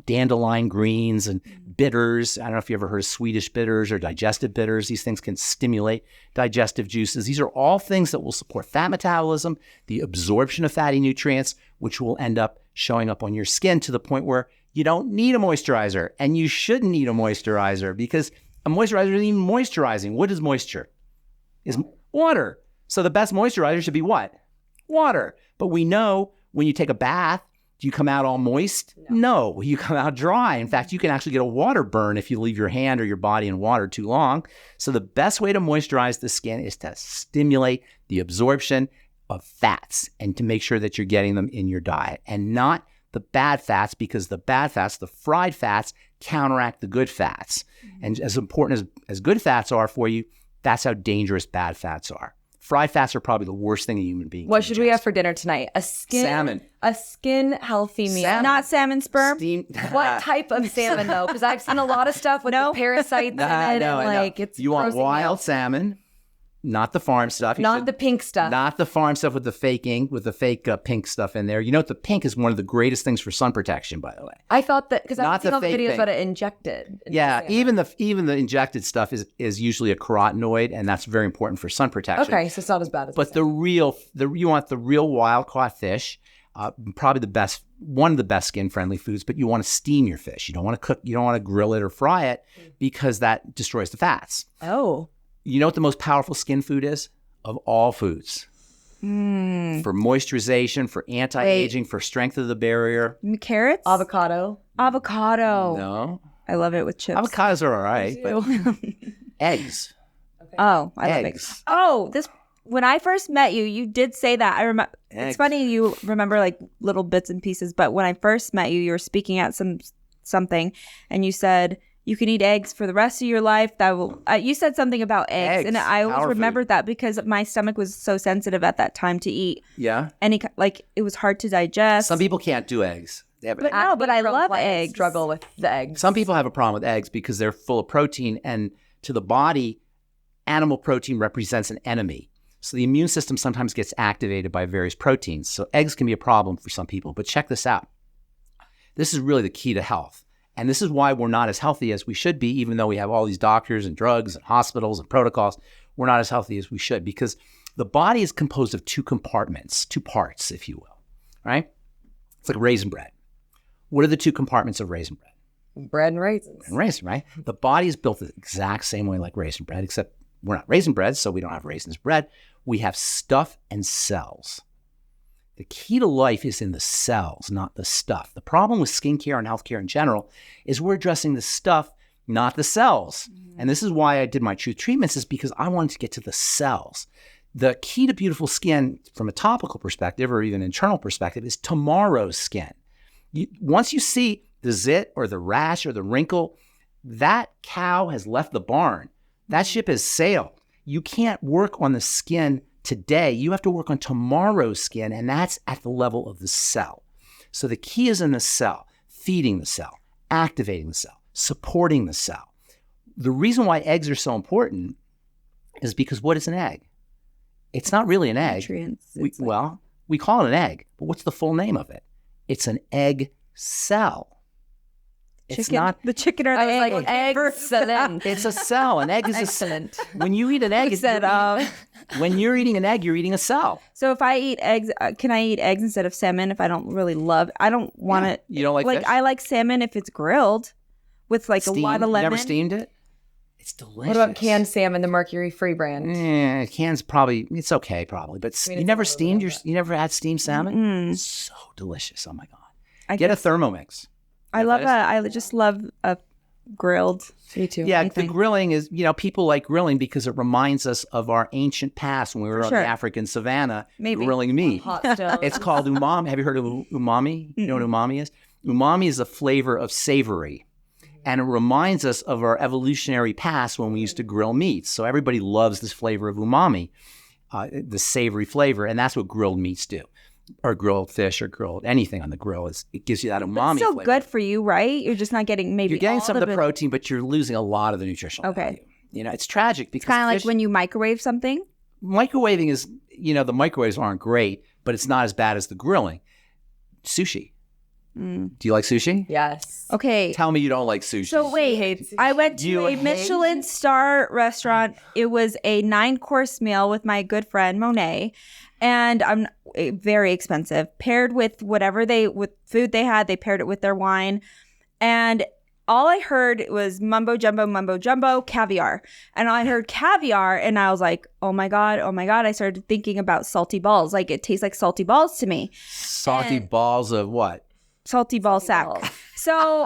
Speaker 3: dandelion greens and bitters. I don't know if you ever heard of Swedish bitters or digestive bitters. These things can stimulate digestive juices. These are all things that will support fat metabolism, the absorption of fatty nutrients, which will end up showing up on your skin to the point where you don't need a moisturizer, and you shouldn't need a moisturizer because a moisturizer isn't even moisturizing. What is moisture? Is water. So the best moisturizer should be what? Water. But we know when you take a bath, do you come out all moist? No, you come out dry. In fact, you can actually get a water burn if you leave your hand or your body in water too long. So the best way to moisturize the skin is to stimulate the absorption of fats and to make sure that you're getting them in your diet and not the bad fats, because the bad fats, the fried fats, counteract the good fats. And as important as good fats are for you, that's how dangerous bad fats are. Fried fats are probably the worst thing a human being
Speaker 2: What
Speaker 3: can
Speaker 2: should we
Speaker 3: ingest.
Speaker 2: have for dinner tonight?
Speaker 3: Salmon.
Speaker 2: A skin healthy meal.
Speaker 3: Salmon.
Speaker 1: Not salmon sperm.
Speaker 2: What type of salmon though? Because I've seen a lot of stuff with the parasites in it.
Speaker 3: No,
Speaker 2: and
Speaker 3: I know.
Speaker 2: like it's
Speaker 3: You want
Speaker 2: grossing
Speaker 3: wild
Speaker 2: out.
Speaker 3: salmon, not the farm stuff. You
Speaker 2: Not
Speaker 3: should-
Speaker 2: the pink stuff.
Speaker 3: Not the farm stuff with the fake ink, with the fake pink stuff in there. You know what? The pink is one of the greatest things for sun protection, by the way.
Speaker 2: I thought that because
Speaker 3: Not
Speaker 2: I've seen
Speaker 3: the
Speaker 2: all the
Speaker 3: fake
Speaker 2: videos
Speaker 3: thing.
Speaker 2: about it injected. into
Speaker 3: Yeah,
Speaker 2: salmon.
Speaker 3: even the injected stuff is usually a carotenoid, and that's very important for sun protection.
Speaker 2: Okay, so it's not as bad as
Speaker 3: But you want the real wild caught fish, probably one of the best skin friendly foods. But you want to steam your fish. You don't want to cook. You don't want to grill it or fry it because that destroys the fats.
Speaker 2: Oh.
Speaker 3: You know what the most powerful skin food is of all foods? For moisturization, for anti-aging, for strength of the barrier.
Speaker 1: Carrots?
Speaker 2: Avocado.
Speaker 1: Avocado.
Speaker 3: No,
Speaker 1: I love it with chips.
Speaker 3: avocados are all right, but eggs.
Speaker 1: Oh, I love
Speaker 3: Eggs.
Speaker 1: eggs. Oh, when I first met you, you did say that. I remember. It's
Speaker 3: Eggs.
Speaker 1: funny you remember like little bits and pieces, but when I first met you, you were speaking at something, and you said you can eat eggs for the rest of your life. That will. You said something about eggs, and I always
Speaker 3: power
Speaker 1: remembered
Speaker 3: food.
Speaker 1: that because my stomach was so sensitive at that time to eat
Speaker 3: Yeah.
Speaker 1: it was hard to digest.
Speaker 3: Some people can't do eggs. They have
Speaker 1: But no, but I love
Speaker 2: Clients
Speaker 1: eggs.
Speaker 2: Struggle with the eggs.
Speaker 3: Some people have a problem with eggs because they're full of protein, and to the body, animal protein represents an enemy. So the immune system sometimes gets activated by various proteins. So eggs can be a problem for some people. But check this out. This is really the key to health. And this is why we're not as healthy as we should be, even though we have all these doctors and drugs and hospitals and protocols. We're not as healthy as we should because the body is composed of two compartments, two parts, if you will, right? It's like raisin bread. What are the two compartments of raisin bread?
Speaker 2: Bread and raisins.
Speaker 3: And raisin, right? The body is built the exact same way like raisin bread, except we're not raisin bread, so we don't have raisins bread. We have stuff and cells. The key to life is in the cells, not the stuff. The problem with skincare and healthcare in general is we're addressing the stuff, not the cells. And this is why I did my truth treatments, is because I wanted to get to the cells. The key to beautiful skin from a topical perspective or even internal perspective is tomorrow's skin. Once you see the zit or the rash or the wrinkle, that cow has left the barn. That ship has sailed. You can't work on the skin today. You have to work on tomorrow's skin, and that's at the level of the cell. So the key is in the cell, feeding the cell, activating the cell, supporting the cell. The reason why eggs are so important is because what is an egg? It's not really an egg.
Speaker 1: Nutrients.
Speaker 3: We call it an egg, but what's the full name of it? It's an egg cell. It's not
Speaker 1: the chicken or the egg.
Speaker 2: Like excellent.
Speaker 3: It's a cell. An egg is
Speaker 2: Excellent.
Speaker 3: When you eat an egg, when you're eating an egg, you're eating a cell.
Speaker 1: So if I eat eggs, can I eat eggs instead of salmon if I don't really love? I don't want it.
Speaker 3: You don't like fish?
Speaker 1: I like salmon if it's grilled with like
Speaker 3: Steamed?
Speaker 1: a lot of lemon.
Speaker 3: Never steamed it? It's delicious.
Speaker 2: What about canned salmon, the mercury-free brand?
Speaker 3: Cans probably, it's okay probably, but you never steamed you never had steamed salmon? So delicious. Oh my God. Get a Thermomix.
Speaker 1: I just love a grilled.
Speaker 2: Me too.
Speaker 3: Yeah, the grilling is, people like grilling because it reminds us of our ancient past when we were on the African savannah grilling meat.
Speaker 2: Hot stove.
Speaker 3: It's called umami. Have you heard of umami? You know what umami is? Umami is a flavor of savory. And it reminds us of our evolutionary past when we used to grill meats. So everybody loves this flavor of umami, the savory flavor. And that's what grilled meats do. Or grilled fish or grilled anything on the grill. It gives you that umami
Speaker 1: It's still
Speaker 3: flavor.
Speaker 1: good for you, right? You're just not getting
Speaker 3: You're getting some of the protein, but you're losing a lot of the nutritional value. It's tragic because
Speaker 1: it's kind of like when you microwave something.
Speaker 3: Microwaving is, the microwaves aren't great, but it's not as bad as the grilling. Sushi. Do you like sushi?
Speaker 2: Yes.
Speaker 1: Okay.
Speaker 3: Tell me you don't like sushi.
Speaker 1: So wait, I went to a Michelin star restaurant. It was a 9-course meal with my good friend Monet, and very expensive. Paired with with food they had, they paired it with their wine, and all I heard was mumbo jumbo, caviar, and I heard caviar, and I was like, oh my god! I started thinking about salty balls. Like it tastes like salty balls to me.
Speaker 3: Salty balls of what?
Speaker 1: Salty ball sack. So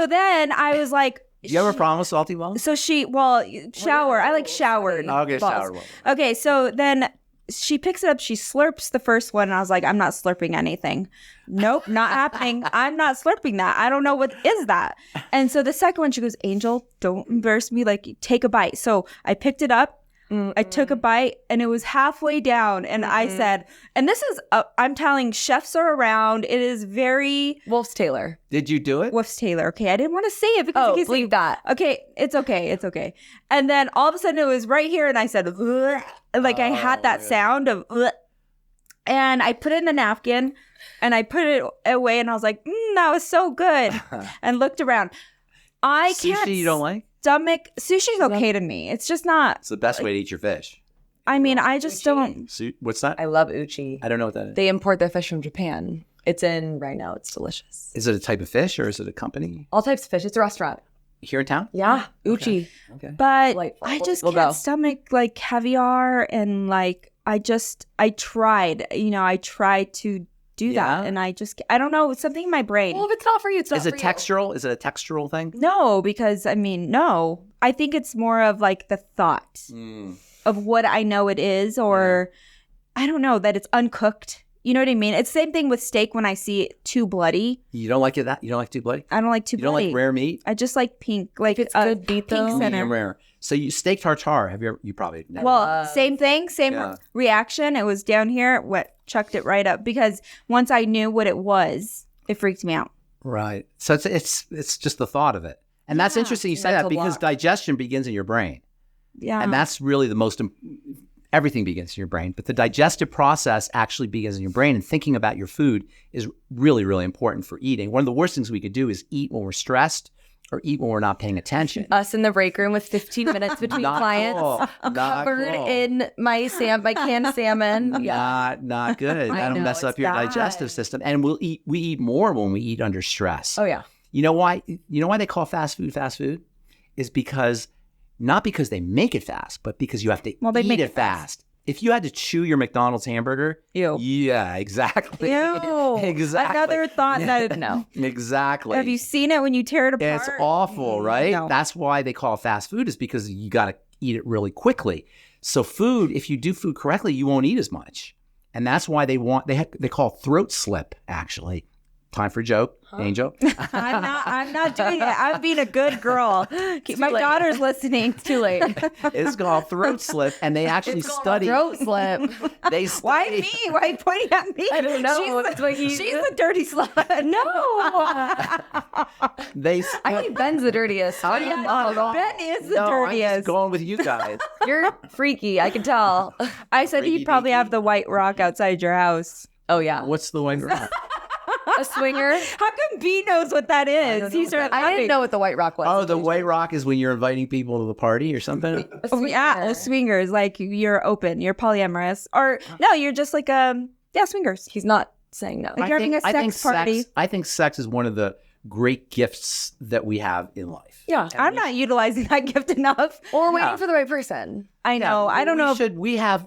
Speaker 1: then I was like,
Speaker 3: you have a problem with salty balls?
Speaker 1: So shower. I like showered
Speaker 3: Okay,
Speaker 1: balls.
Speaker 3: shower balls.
Speaker 1: Okay, so then she picks it up. She slurps the first one, and I was like, I'm not slurping anything. Nope, not happening. I'm not slurping that. I don't know what is that. And so the second one, she goes, Angel, don't embarrass me. Like, take a bite. So I picked it up. I took a bite, and it was halfway down, and I said, and this is, I'm telling, chefs are around. It is very...
Speaker 2: Wolf's Taylor.
Speaker 3: Did you do it?
Speaker 1: Wolf's Taylor. Okay, I didn't want to say it because...
Speaker 2: Oh, leave that.
Speaker 1: Okay, it's okay. And then all of a sudden, it was right here, and I said, ugh, like I had that sound of... ugh. And I put it in a napkin, and I put it away, and I was like, that was so good, and looked around. I can't...
Speaker 3: Sushi you don't like?
Speaker 1: Stomach sushi's okay to me. It's just not.
Speaker 3: It's the best way to eat your fish.
Speaker 1: I mean, I just don't.
Speaker 3: What's that?
Speaker 2: I love uchi.
Speaker 3: I don't know what that is.
Speaker 2: They import their fish from Japan. It's in right now. It's delicious.
Speaker 3: Is it a type of fish or is it a company?
Speaker 2: All types of fish. It's a restaurant.
Speaker 3: Here in town?
Speaker 2: Yeah, uchi.
Speaker 3: Okay.
Speaker 1: But
Speaker 2: Delightful.
Speaker 1: I just
Speaker 2: We'll
Speaker 1: can't
Speaker 2: go.
Speaker 1: stomach like caviar and like I tried. I tried to do that, and I don't know. It's something in my brain.
Speaker 2: Well, if it's not for you, it's not
Speaker 3: Is
Speaker 2: for
Speaker 3: it
Speaker 2: you.
Speaker 3: textural? Is it a textural thing?
Speaker 1: No, because no. I think it's more of like the thought of what I know it is, or I don't know, that it's uncooked. You know what I mean? It's the same thing with steak when I see it too bloody.
Speaker 3: You don't like it that? You don't like too bloody?
Speaker 1: I don't like too
Speaker 3: You don't
Speaker 1: bloody.
Speaker 3: like rare meat?
Speaker 1: I just like pink, like
Speaker 2: It's good meat, though.
Speaker 1: pink center.
Speaker 3: Medium rare. So you steak tartare. Have you ever? You probably never.
Speaker 1: Well, same thing, same
Speaker 3: Yeah.
Speaker 1: reaction. It was down here, chucked it right up because once I knew what it was, it freaked me out.
Speaker 3: Right. So it's just the thought of it. And that's interesting you say that
Speaker 2: Mental
Speaker 3: because
Speaker 2: block.
Speaker 3: digestion begins in your brain.
Speaker 1: Yeah.
Speaker 3: And that's really the most, everything begins in your brain. But the digestive process actually begins in your brain. And thinking about your food is really, really important for eating. One of the worst things we could do is eat when we're stressed or eat when we're not paying attention.
Speaker 2: Us in the break room with 15 minutes between
Speaker 3: Not
Speaker 2: clients,
Speaker 3: cool. Not
Speaker 2: covered
Speaker 3: cool.
Speaker 2: in my canned salmon. Yeah.
Speaker 3: Not good. That'll
Speaker 2: know,
Speaker 3: mess up
Speaker 2: it's
Speaker 3: your
Speaker 2: bad.
Speaker 3: digestive system. And we eat more when we eat under stress.
Speaker 2: Oh yeah.
Speaker 3: You know why? You know why they call fast food? Is not because they make it fast, but because you have to
Speaker 1: Well, they
Speaker 3: eat
Speaker 1: make
Speaker 3: it
Speaker 1: it fast.
Speaker 3: fast. If you had to chew your McDonald's hamburger,
Speaker 1: Ew.
Speaker 3: yeah, exactly.
Speaker 1: Ew.
Speaker 3: Exactly.
Speaker 1: Another thought that no.
Speaker 3: Exactly.
Speaker 1: Have you seen it when you tear it apart?
Speaker 3: It's awful, right?
Speaker 1: No.
Speaker 3: That's why they call it fast food, is because you got to eat it really quickly. So food, if you do food correctly, you won't eat as much. And that's why they call throat slip, actually, Time for a joke, Angel.
Speaker 1: I'm not doing it. I'm being a good girl. My daughter's listening.
Speaker 2: It's too late.
Speaker 3: It's called throat slip, and they actually study.
Speaker 2: Throat slip.
Speaker 3: They
Speaker 1: Why
Speaker 3: study.
Speaker 1: me? Why are you pointing at me?
Speaker 2: I don't know.
Speaker 1: She's the dirty slut.
Speaker 2: No.
Speaker 3: They.
Speaker 2: I think Ben's the dirtiest.
Speaker 3: I am not at all.
Speaker 1: Ben is the
Speaker 3: No, I'm
Speaker 1: dirtiest.
Speaker 3: just going with you guys.
Speaker 2: You're freaky. I can tell.
Speaker 1: I said he'd probably have the white rock outside your house.
Speaker 2: Oh, yeah.
Speaker 3: What's the white rock?
Speaker 2: A swinger?
Speaker 1: How come B knows what that is? He started
Speaker 2: I didn't know what the white rock was.
Speaker 3: Oh, the white rock is when you're inviting people to the party or something.
Speaker 1: Swingers, like you're open, you're polyamorous, or no, you're just like swingers.
Speaker 2: He's not saying no.
Speaker 1: Like you're having a sex party.
Speaker 3: I think sex is one of the great gifts that we have in life.
Speaker 2: Yeah.
Speaker 1: I'm not utilizing that gift enough.
Speaker 2: Or waiting for the right person.
Speaker 1: I know. I don't know.
Speaker 3: We have,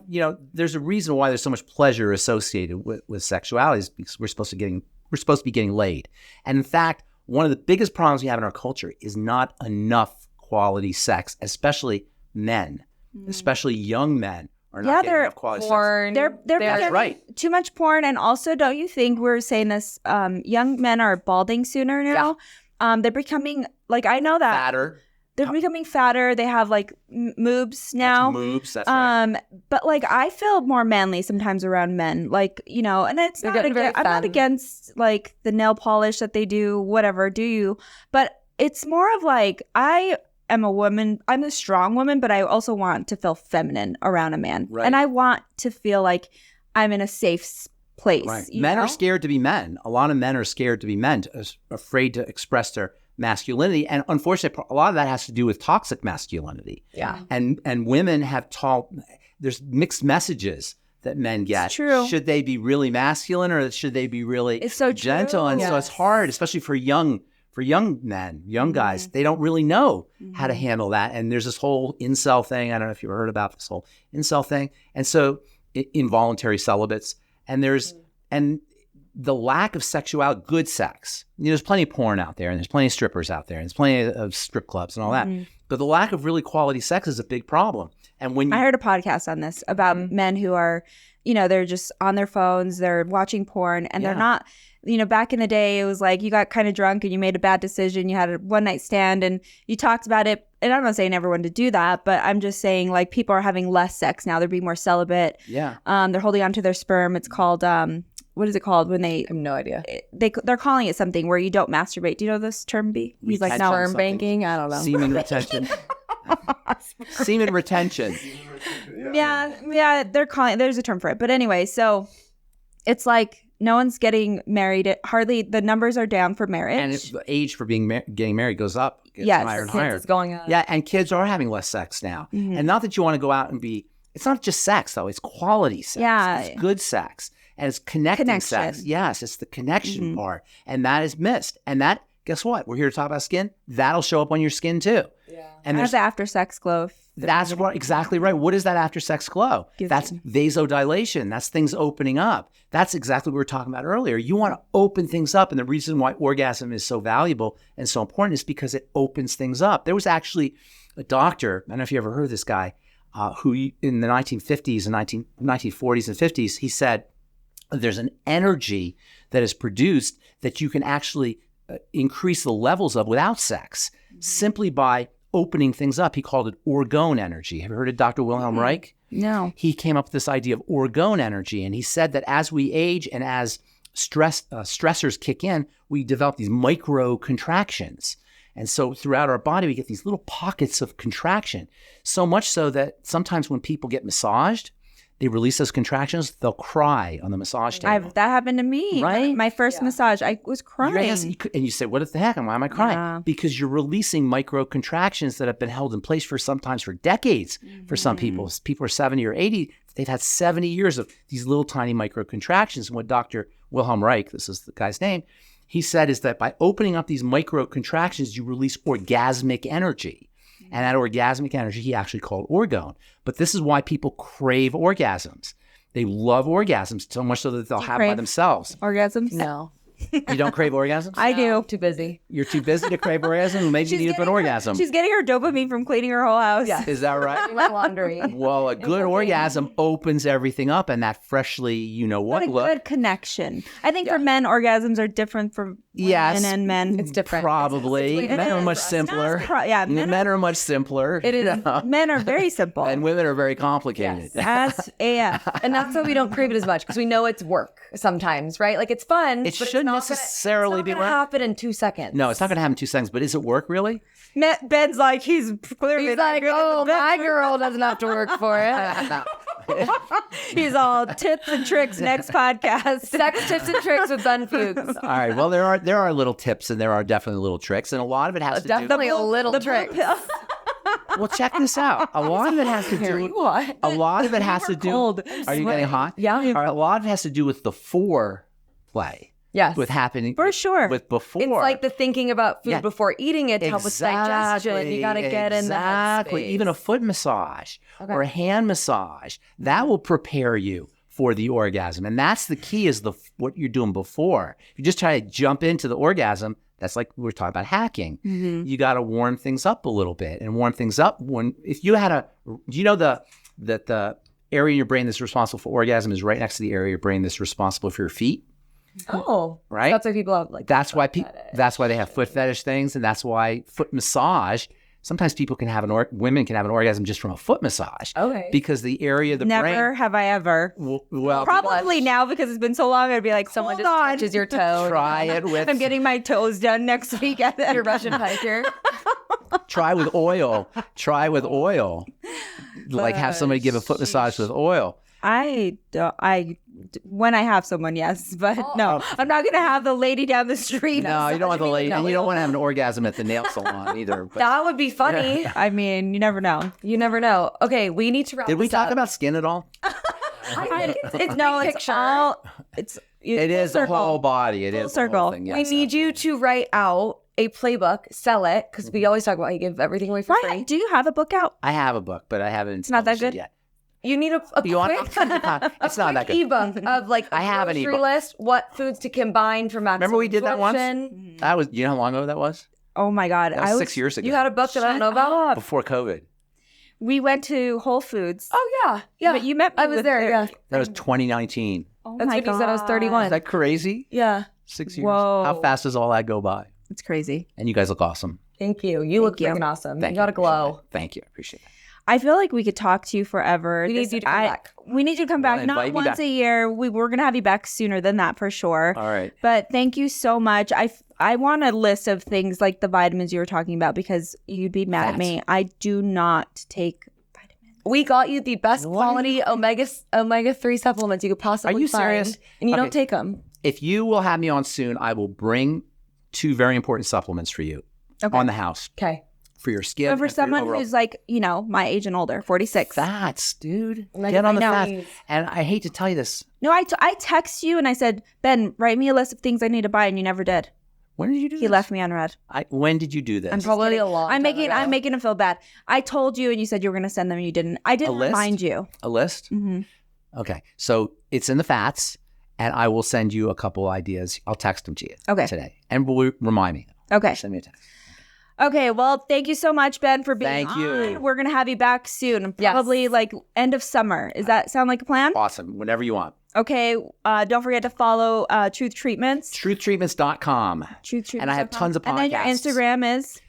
Speaker 3: there's a reason why there's so much pleasure associated with sexuality is because we're supposed to be getting laid. And in fact, one of the biggest problems we have in our culture is not enough quality sex, especially men, especially young men are not getting enough quality
Speaker 2: porn.
Speaker 3: sex. That's right.
Speaker 1: Too much porn. And also, don't you think we're saying this, young men are balding sooner now? Yeah. They're becoming, like, I know that.
Speaker 3: Fatter.
Speaker 1: They're becoming fatter. They have like moobs now.
Speaker 3: That's right.
Speaker 1: But like I feel more manly sometimes around men. Like, and it's not I'm not against like the nail polish that they do, whatever, do you? But it's more of like I am a woman. I'm a strong woman, but I also want to feel feminine around a man.
Speaker 3: Right.
Speaker 1: And I want to feel like I'm in a safe place.
Speaker 3: Right. Men
Speaker 1: know?
Speaker 3: are scared to be men. A lot of men are scared to be men, afraid to express their masculinity, and unfortunately a lot of that has to do with toxic masculinity.
Speaker 2: Yeah.
Speaker 3: And women have there's mixed messages that men get.
Speaker 1: It's true.
Speaker 3: Should they be really masculine or should they be really
Speaker 1: it's so
Speaker 3: gentle?
Speaker 1: True.
Speaker 3: And so it's hard, especially for young men, young guys. They don't really know how to handle that. And there's this whole incel thing. I don't know if you've heard about this whole incel thing. And so involuntary celibates, and and the lack of sexuality, good sex. There's plenty of porn out there, and there's plenty of strippers out there, and there's plenty of strip clubs and all that. But the lack of really quality sex is a big problem. And when
Speaker 1: I heard a podcast on this about men who are, they're just on their phones, they're watching porn, and they're not, back in the day, it was like you got kind of drunk and you made a bad decision, you had a one night stand and you talked about it. And I'm not saying everyone to do that, but I'm just saying like people are having less sex now. They're being more celibate.
Speaker 3: Yeah.
Speaker 1: They're holding on to their sperm. It's called, what is it called when they?
Speaker 2: I have no idea.
Speaker 1: They're calling it something where you don't masturbate. Do you know this term, B? He's like, no.
Speaker 2: Sperm banking? I don't know.
Speaker 3: Semen retention. Semen retention.
Speaker 1: Yeah, they're calling. There's a term for it, but anyway, so it's like no one's getting married. Hardly the numbers are down for marriage,
Speaker 3: And the age for getting married goes up. Gets higher and higher.
Speaker 2: It's going up.
Speaker 3: Yeah, and kids are having less sex now. And not that you want to go out and be. It's not just sex though. It's quality sex.
Speaker 1: Yeah.
Speaker 3: It's good sex. And it's connecting sex. Yes, it's the connection part. And that is missed. And that, guess what? We're here to talk about skin. That'll show up on your skin too. Yeah. And
Speaker 1: there's the after sex glow.
Speaker 3: That's exactly right. What is that after sex glow? That's vasodilation. That's things opening up. That's exactly what we were talking about earlier. You want to open things up. And the reason why orgasm is so valuable and so important is because it opens things up. There was actually a doctor, I don't know if you ever heard of this guy, who in the 1950s and 1940s and 50s, he said, there's an energy that is produced that you can actually increase the levels of without sex simply by opening things up. He called it orgone energy. Have you heard of Dr. Wilhelm Reich?
Speaker 1: No.
Speaker 3: He came up with this idea of orgone energy, and he said that as we age and as stressors kick in, we develop these micro contractions. And so throughout our body, we get these little pockets of contraction, so much so that sometimes when people get massaged, they release those contractions, they'll cry on the massage table.
Speaker 1: That happened to me.
Speaker 3: Right?
Speaker 1: My first massage, I was crying.
Speaker 3: Yes, and you say, what the heck? Why am I crying?
Speaker 1: Yeah.
Speaker 3: Because you're releasing micro contractions that have been held in place for sometimes for decades. For some people, people are 70 or 80. They've had 70 years of these little tiny micro contractions. And what Dr. Wilhelm Reich, this is the guy's name, he said is that by opening up these micro contractions, you release orgasmic energy. And that orgasmic energy he actually called orgone. But this is why people crave orgasms. They love orgasms so much so that they'll have by themselves.
Speaker 1: Orgasms?
Speaker 2: No.
Speaker 3: You don't crave orgasms?
Speaker 1: I do.
Speaker 2: Too busy.
Speaker 3: You're too busy to crave orgasm? Maybe you need an orgasm.
Speaker 1: She's getting her dopamine from cleaning her whole house.
Speaker 2: Yeah.
Speaker 3: Is that right?
Speaker 2: My laundry.
Speaker 3: Well, a good orgasm opens everything up, and that freshly, you know what
Speaker 1: What a
Speaker 3: look.
Speaker 1: good connection. I think for men, orgasms are different from
Speaker 3: Yes.
Speaker 1: women and men.
Speaker 2: It's different.
Speaker 3: Probably. Men are much simpler. Men are much simpler.
Speaker 2: It is.
Speaker 1: Men are very simple.
Speaker 3: And women are very complicated.
Speaker 1: As AF.
Speaker 2: And that's why we don't crave it as much because we know it's work sometimes, right? Like it's fun.
Speaker 3: It
Speaker 2: but it's
Speaker 3: shouldn't
Speaker 2: not
Speaker 3: necessarily
Speaker 2: gonna,
Speaker 3: be
Speaker 2: it's not
Speaker 3: work.
Speaker 2: gonna happen in 2 seconds.
Speaker 3: No, it's not going to happen in 2 seconds, but is it work really?
Speaker 1: Ben's like, he's clearly
Speaker 2: He's
Speaker 1: not
Speaker 2: like,
Speaker 1: good at
Speaker 2: oh,
Speaker 1: the
Speaker 2: my girl doesn't have to work for it.
Speaker 3: No.
Speaker 1: He's all tips and tricks next podcast.
Speaker 2: Sex tips and tricks with Ben Fuchs.
Speaker 3: All right. Well, there are little tips and there are definitely little tricks, and a lot of it has to
Speaker 2: Definitely a little trick.
Speaker 3: do. Well, check this out. A lot of it has to do.
Speaker 2: What?
Speaker 3: A lot of it has to do.
Speaker 1: cold.
Speaker 3: Are you getting hot?
Speaker 2: Yeah.
Speaker 3: All right, a lot of it has to do with the foreplay.
Speaker 2: Yes.
Speaker 3: With happening
Speaker 1: For sure.
Speaker 3: with before.
Speaker 2: It's like the thinking about food
Speaker 3: Yeah.
Speaker 2: before eating it to help with digestion. You got to get in that
Speaker 3: Exactly.
Speaker 2: space.
Speaker 3: Even a foot massage
Speaker 2: Okay.
Speaker 3: or a hand massage that will prepare you for the orgasm, and that's the key. Is what you're doing before. If you just try to jump into the orgasm, that's like we were talking about hacking.
Speaker 1: Mm-hmm.
Speaker 3: You got to warm things up a little bit, and warm things up if you had do you know that the area in your brain that's responsible for orgasm is right next to the area of your brain that's responsible for your feet.
Speaker 2: Oh,
Speaker 3: Right?
Speaker 2: That's why people have like.
Speaker 3: That's why that's why they have foot fetish things, and that's why foot massage. Sometimes people can have women can have an orgasm just from a foot massage.
Speaker 2: Okay.
Speaker 3: Because the area of the
Speaker 1: Never
Speaker 3: brain.
Speaker 1: have I ever.
Speaker 3: Well,
Speaker 1: Probably now because it's been so long, I'd be like,
Speaker 2: Someone
Speaker 1: hold
Speaker 2: just
Speaker 1: on.
Speaker 2: touches your toe.
Speaker 3: try it with
Speaker 1: I'm getting my toes done next week at
Speaker 2: Your Russian hiker.
Speaker 3: try with oil. Try with oil. Like have somebody give a foot massage with oil.
Speaker 1: When I have someone, yes, but no, I'm not gonna have the lady down the street.
Speaker 3: No, you don't want the lady, and you don't want to have an orgasm at the nail salon either. But
Speaker 2: That would be funny.
Speaker 1: I mean, you never know.
Speaker 2: You never know. Okay, we need to wrap
Speaker 3: did we
Speaker 2: this
Speaker 3: talk
Speaker 2: up.
Speaker 3: about skin at all?
Speaker 2: It's
Speaker 1: No,
Speaker 2: big
Speaker 1: it's
Speaker 2: picture.
Speaker 1: all. It's
Speaker 3: It is the whole body. It
Speaker 1: Full
Speaker 3: is the whole
Speaker 1: circle.
Speaker 3: thing.
Speaker 2: We
Speaker 3: Yes,
Speaker 2: need you to write out a playbook, sell it, because we always talk about how you give everything away for free.
Speaker 1: Right? Do you have a book out?
Speaker 3: I have a book, but I haven't. It's
Speaker 1: not that good?
Speaker 3: yet.
Speaker 2: You need a
Speaker 3: You want?
Speaker 2: quick,
Speaker 3: It's not that good.
Speaker 2: ebook of like a
Speaker 3: I have an
Speaker 2: grocery
Speaker 3: ebook.
Speaker 2: list, what foods to combine for maximum
Speaker 3: Remember we did that once?
Speaker 2: absorption.
Speaker 3: That was. You know how long ago that was?
Speaker 1: Oh my God!
Speaker 3: That was 6 years ago.
Speaker 2: You had a book that I don't know about?
Speaker 3: before COVID.
Speaker 1: We went to Whole Foods.
Speaker 2: Oh yeah, yeah.
Speaker 1: But you met me
Speaker 2: I was
Speaker 1: with
Speaker 2: there.
Speaker 1: their-
Speaker 2: Yeah,
Speaker 3: That was 2019.
Speaker 1: Oh
Speaker 2: that's
Speaker 1: my
Speaker 2: when you said I was
Speaker 1: God.
Speaker 2: 31.
Speaker 3: Is that crazy?
Speaker 2: Yeah.
Speaker 3: 6 years.
Speaker 1: Whoa.
Speaker 3: How fast does all that go by?
Speaker 1: It's crazy.
Speaker 3: And you guys look awesome.
Speaker 2: Thank you. You look
Speaker 1: you.
Speaker 2: freaking awesome.
Speaker 3: Thank
Speaker 2: you got a
Speaker 3: I appreciate
Speaker 2: glow.
Speaker 3: that. Thank you. I appreciate it.
Speaker 1: I feel like we could talk to you forever.
Speaker 2: We need you to come back.
Speaker 1: We need you to come back.
Speaker 3: Well,
Speaker 1: Not
Speaker 3: invite me
Speaker 1: once
Speaker 3: back.
Speaker 1: a year. We're gonna have you back sooner than that for sure.
Speaker 3: All right.
Speaker 1: But thank you so much. I want a list of things like the vitamins you were talking about because you'd be mad at me. I do not take vitamins.
Speaker 2: We got you the best
Speaker 3: What are
Speaker 2: quality omega-3 supplements you could possibly
Speaker 3: Are you
Speaker 2: find,
Speaker 3: serious?
Speaker 2: and you
Speaker 3: Okay.
Speaker 2: don't take them.
Speaker 3: If you will have me on soon, I will bring 2 very important supplements for you
Speaker 1: Okay.
Speaker 3: on the house
Speaker 2: Okay.
Speaker 3: for your skin.
Speaker 1: But for
Speaker 3: and your
Speaker 1: someone
Speaker 3: overall
Speaker 1: who's like, my age and older, 46.
Speaker 3: fats, dude.
Speaker 2: Like,
Speaker 3: Get on
Speaker 2: I
Speaker 3: the
Speaker 2: know.
Speaker 3: fats. And I hate to tell you this.
Speaker 1: No, I text you and I said, Ben, write me a list of things I need to buy, and you never did.
Speaker 3: When did you do
Speaker 1: He
Speaker 3: this?
Speaker 1: left me unread.
Speaker 3: When did you do this?
Speaker 2: I'm probably a long.
Speaker 1: I'm
Speaker 2: time ago.
Speaker 1: making him feel bad. I told you, and you said you were going to send them, and you didn't. I didn't
Speaker 3: list?
Speaker 1: remind you.
Speaker 3: A list?
Speaker 1: Mm-hmm.
Speaker 3: Okay. So it's in the fats, and I will send you a couple ideas. I'll text them to you
Speaker 1: Okay.
Speaker 3: today. And will remind me.
Speaker 1: Okay.
Speaker 3: Send me a text.
Speaker 1: Okay. Well, thank you so much, Ben, for being
Speaker 3: Thank you.
Speaker 1: on. We're going to have you back soon.
Speaker 2: Yes.
Speaker 1: Probably like end of summer. Does that sound like a plan?
Speaker 3: Awesome. Whenever you want.
Speaker 1: Okay. Don't forget to follow Truth Treatments.
Speaker 3: Truthtreatments.com.
Speaker 1: Truth Treatments.
Speaker 3: And I have tons of
Speaker 1: And then your
Speaker 3: podcasts.
Speaker 1: Instagram is?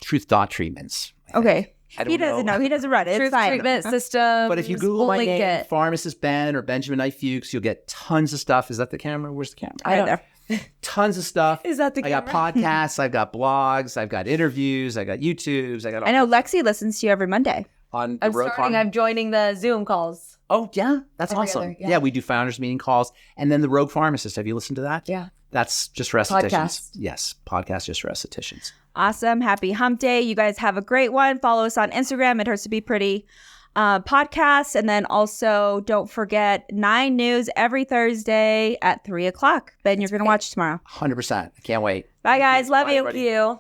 Speaker 3: Truth.treatments.
Speaker 1: Okay.
Speaker 3: I don't
Speaker 1: He doesn't know. He doesn't run it. It's
Speaker 2: Truth
Speaker 1: fine.
Speaker 2: treatment system.
Speaker 3: But if you Google my name, Pharmacist Ben or Benjamin Knight Fuchs, you'll get tons of stuff. Is that the camera? Where's the camera?
Speaker 2: I don't
Speaker 1: Right
Speaker 2: know.
Speaker 3: Tons of stuff.
Speaker 2: Is that the
Speaker 3: I got podcasts. I've got blogs. I've got interviews. I got YouTubes. I got all
Speaker 1: I know Lexi listens to you every Monday.
Speaker 3: on the
Speaker 2: I'm
Speaker 3: Road
Speaker 2: starting.
Speaker 3: Farm.
Speaker 2: I'm joining the Zoom calls.
Speaker 3: Oh, yeah. That's
Speaker 2: Every
Speaker 3: awesome.
Speaker 2: other,
Speaker 3: yeah.
Speaker 2: yeah.
Speaker 3: we do founders meeting calls. And then the Rogue Pharmacist. Have you listened to that?
Speaker 2: Yeah.
Speaker 3: That's just for estheticians.
Speaker 2: Podcast.
Speaker 3: Yes. Podcast just for estheticians.
Speaker 1: Awesome. Happy hump day. You guys have a great one. Follow us on Instagram. It hurts to be pretty podcast. And then also don't forget 9 News every Thursday at 3:00. Ben, you're going to watch tomorrow.
Speaker 3: 100%. I can't wait.
Speaker 1: Bye, guys. Love
Speaker 3: Bye,
Speaker 1: you.
Speaker 3: everybody.
Speaker 2: Thank you.